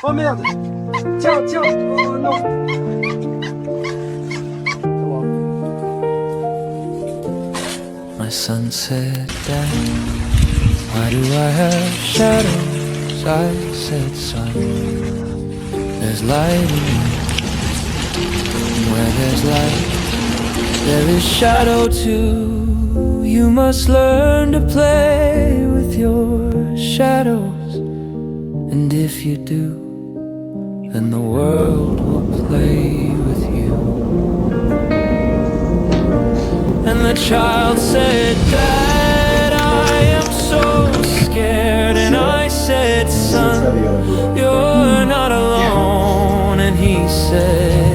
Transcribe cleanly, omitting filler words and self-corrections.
Oh merde. Tiens, tiens. Oh non. My sun said, Dad, why do I have shadows? I said, son, there's light in you. And where there's light, there is shadow too. You must learn to play with your shadows. And if you do, then the world will play with you. And the child said, Dad, I am so scared. And I said, son, you're not alone. And he said,